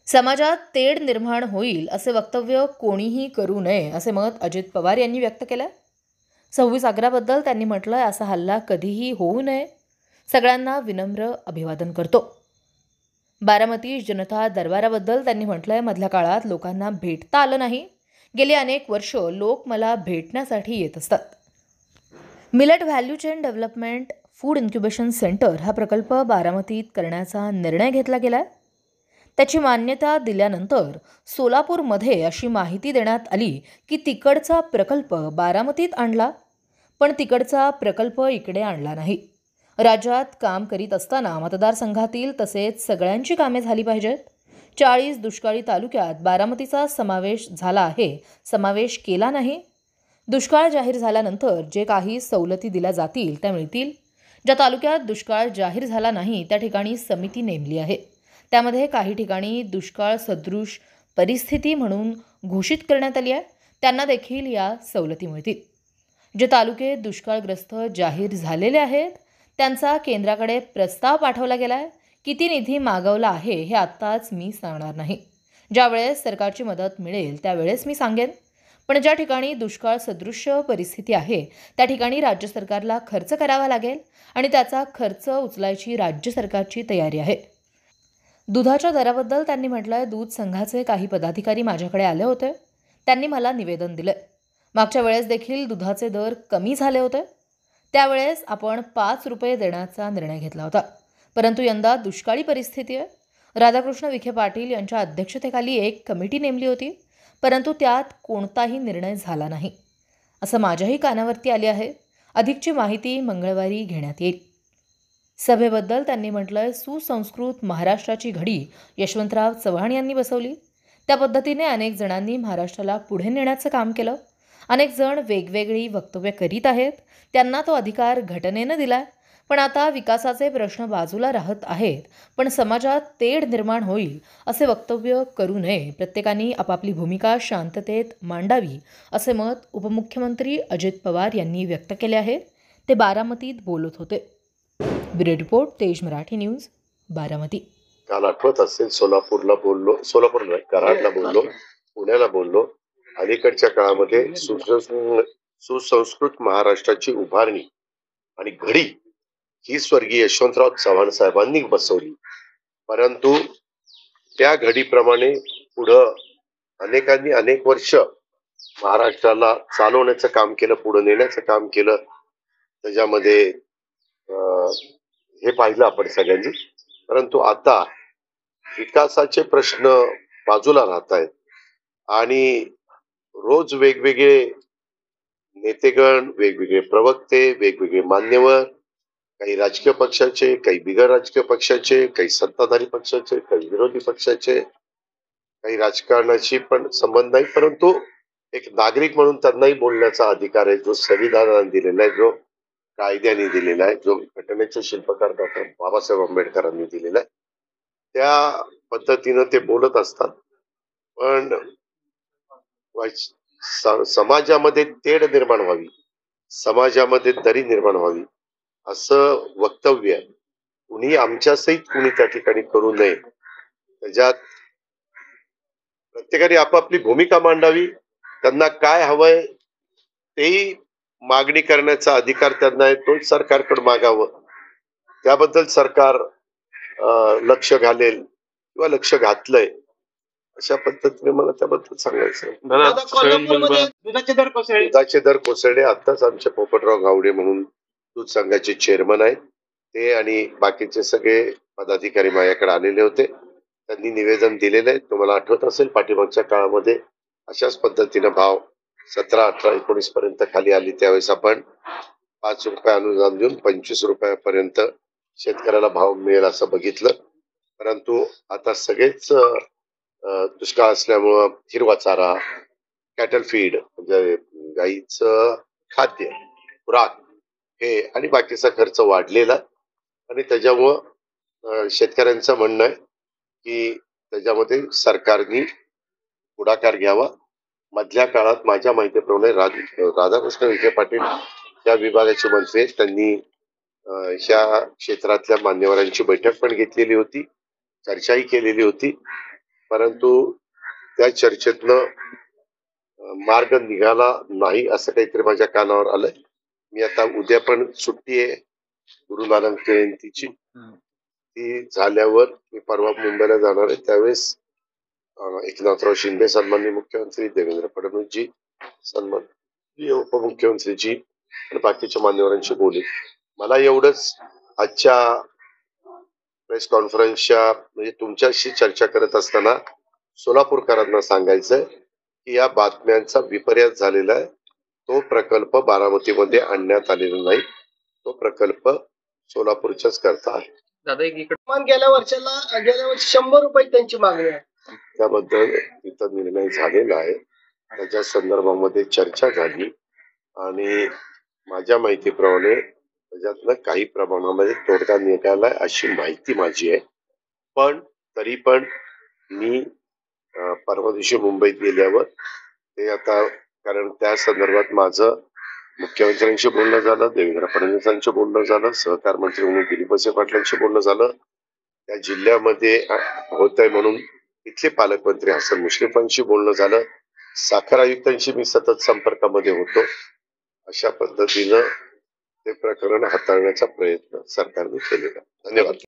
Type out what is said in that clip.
समाजात तेढ निर्माण होईल असे वक्तव्य कोणीही करू नये असे मत अजित पवार यांनी व्यक्त केलं. 26 आग्राबद्दल त्यांनी म्हटलंय, असा हल्ला कधीही होऊ नये. सगळ्यांना विनम्र अभिवादन करतो. बारामती जनता दरबाराबद्दल त्यांनी म्हटलंय, मधल्या काळात लोकांना भेटता आलं नाही. गेली अनेक वर्ष लोक मला भेटण्यासाठी येत असतात. Millet value chain development food incubation centre हा प्रकल्प बारामतीत करण्याचा निर्णय घेतला गेला. त्याची मान्यता दिल्यानंतर सोलापूरमध्ये अशी माहिती देण्यात आली की तिकडचा प्रकल्प बारामतीत आणला, पण तिकडचा प्रकल्प इकडे आणला नाही. राज्यात काम करीत असताना मतदारसंघातील तसेच सगळ्यांची कामे झाली पाहिजेत. 40 दुष्काळी तालुक्यात बारामतीचा समावेश केला नाही. दुष्काळ जाहीर झाल्यानंतर जे काही सवलती दिल्या जातील त्या मिळतील. ज्या तालुक्यात दुष्काळ जाहीर झाला नाही त्या ठिकाणी समिती नेमली आहे. त्यामध्ये काही ठिकाणी दुष्काळ सदृश परिस्थिती म्हणून घोषित करण्यात आली आहे. त्यांना देखील या सवलती मिळतील. जे तालुके दुष्काळग्रस्त जाहीर झालेले आहेत त्यांचा केंद्राकडे प्रस्ताव पाठवला गेला आहे. किती निधी मागवला आहे हे आत्ताच मी सांगणार नाही. ज्यावेळेस सरकारची मदत मिळेल त्यावेळेस मी सांगेन. पण ज्या ठिकाणी दुष्काळ सदृश परिस्थिती आहे त्या ठिकाणी राज्य सरकारला खर्च करावा लागेल आणि त्याचा खर्च उचलायची राज्य सरकारची तयारी आहे. दुधाच्या दराबद्दल त्यांनी म्हटलंय, दूध संघाचे काही पदाधिकारी माझ्याकडे आले होते. त्यांनी मला निवेदन दिले. मागच्या वेळेस देखील दुधाचे दर कमी झाले होते. त्यावेळेस आपण 5 रुपये देण्याचा निर्णय घेतला होता. परंतु यंदा दुष्काळी परिस्थिती आहे. राधाकृष्ण विखे पाटील यांच्या अध्यक्षतेखाली एक कमिटी नेमली होती, परंतु त्यात कोणताही निर्णय झाला नाही असं माझ्याही कानावरती आले आहे. अधिकची माहिती मंगळवारी घेण्यात येईल. सभेबद्दल त्यांनी म्हटलंय, सुसंस्कृत महाराष्ट्राची घडी यशवंतराव चव्हाण यांनी बसवली. त्या पद्धतीने अनेक जणांनी महाराष्ट्राला पुढे नेण्याचं काम केलं. अनेक जण वेगवेगळी वक्तव्य करीत आहेत. त्यांना तो अधिकार घटनेनं दिलाय. पण आता विकासाचे प्रश्न बाजूला राहत आहेत. पण समाजात तेढ निर्माण होईल असे वक्तव्य करू नये. प्रत्येकाने आपापली भूमिका शांततेत मांडावी असे मत उपमुख्यमंत्री अजित पवार यांनी व्यक्त केले आहे. ते बारामतीत बोलत होते. ब्युरो रिपोर्ट, तेज मराठी न्यूज, बारामती. काल आठवत असेल सोलापूरला बोललो, कराडला बोललो, पुण्याला बोललो. अलीकडच्या काळामध्ये सुसंस्कृत महाराष्ट्राची उभारणी आणि घडी ही स्वर्गीय यशवंतराव चव्हाण साहेबांनी बसवली. परंतु त्या घडीप्रमाणे पुढं अनेकांनी अनेक वर्ष महाराष्ट्राला चालवण्याचं काम केलं, पुढे नेण्याचं काम केलं. त्याच्यामध्ये हे पाहिलं आपण सगळ्यांनी. परंतु आता विकासाचे प्रश्न बाजूला राहत आहेत आणि रोज वेगवेगळे नेतेगण, वेगवेगळे प्रवक्ते, वेगवेगळे मान्यवर, काही राजकीय पक्षाचे, काही बिगर राजकीय पक्षाचे, काही सत्ताधारी पक्षाचे, काही विरोधी पक्षाचे, काही राजकारणाशी पण संबंध नाही, परंतु एक नागरिक म्हणून त्यांनाही बोलण्याचा अधिकार आहे, जो संविधानाने दिलेला आहे, जो कायद्याने दिलेला आहे, जो घटनेचे शिल्पकार डॉक्टर बाबासाहेब आंबेडकरांनी दिलेला आहे. त्या पद्धतीनं ते बोलत असतात. पण समाजामध्ये तेढ निर्माण व्हावी, समाजामध्ये दरी निर्माण व्हावी असं वक्तव्य कुणी आमच्या सहित कुणी त्या ठिकाणी करू नये. त्याच्यात प्रत्येकाने आपापली भूमिका मांडावी. त्यांना काय हवंय तेही मागणी करण्याचा अधिकार त्यांना आहे, तोच सरकारकडे मागावं. त्याबद्दल सरकार लक्ष घालेल किंवा लक्ष घातलंय अशा पद्धतीने मला त्याबद्दल सांगायचं. दुधाचे दर कोसळले. आताच आमचे पोपटराव गावडे म्हणून दूध संघाचे चेअरमन आहेत, ते आणि बाकीचे सगळे पदाधिकारी माझ्याकडे आलेले होते. त्यांनी निवेदन दिलेलं आहे. तुम्हाला आठवत असेल पाठीमागच्या काळामध्ये अशाच पद्धतीने भाव 17, 18, 19 पर्यंत खाली आली. त्यावेळेस आपण 5 रुपये अनुदान देऊन 25 रुपयापर्यंत शेतकऱ्याला भाव मिळेल असं बघितलं. परंतु आता सगळेच दुष्काळ असल्यामुळं हिरवा चारा, कॅटल फीड म्हणजे गाईचं खाद्य, खुराक हे आणि बाकीचा खर्च वाढलेला आणि त्याच्यामुळं शेतकऱ्यांचं म्हणणं आहे की त्याच्यामध्ये सरकारने पुढाकार घ्यावा. मधल्या काळात माझ्या माहितीप्रमाणे राधाकृष्ण विखे पाटील या विभागाचे मंत्री, त्यांनी ह्या क्षेत्रातल्या मान्यवरांची बैठक पण घेतलेली होती, चर्चाही केलेली होती परंतु त्या चर्चेतनं मार्ग निघाला नाही असं काहीतरी माझ्या कानावर आलंय. मी आता उद्या पण सुट्टी आहे गुरु नानक जयंतीची. ती झाल्यावर मी परवा मुंबईला जाणार आहे. त्यावेळेस एकनाथराव शिंदे सन्माननीय मुख्यमंत्री, देवेंद्र फडणवीसजी सन्माननीय उपमुख्यमंत्रीजी आणि बाकीच्या मान्यवरांशी बोलेल. मला एवढंच आजच्या प्रेस कॉन्फरन्सच्या म्हणजे तुमच्याशी चर्चा करत असताना सोलापूरकरांना सांगायचंय की या बातम्यांचा विपर्यास झालेला आहे. तो प्रकल्प बारामतीमध्ये आणण्यात आलेला नाही. तो प्रकल्प सोलापूरच्याच करता आहे. दादा गेल्या वर्षी 100 रुपये त्यांची मागणी आहे. त्याबद्दल तिथं निर्णय झालेला आहे. त्याच्या संदर्भामध्ये चर्चा झाली आणि माझ्या माहितीप्रमाणे त्याच्यातनं काही प्रमाणामध्ये तोडगा निघालाय अशी माहिती माझी आहे. पण तरी पण मी परवा दिवशी मुंबईत गेल्यावर ते आता कारण त्या संदर्भात माझं मुख्यमंत्र्यांशी बोलणं झालं, देवेंद्र फडणवीसांशी बोलणं झालं, सहकार मंत्री म्हणून दिलीप वळसे पाटलांशी बोलणं झालं. त्या जिल्ह्यामध्ये होतंय म्हणून इथले पालकमंत्री हसन मुश्रीफांशी बोलणं झालं. साखर आयुक्तांशी मी सतत संपर्कामध्ये होतो. अशा पद्धतीनं ते प्रकरण हाताळण्याचा प्रयत्न सरकारने केलेला. धन्यवाद.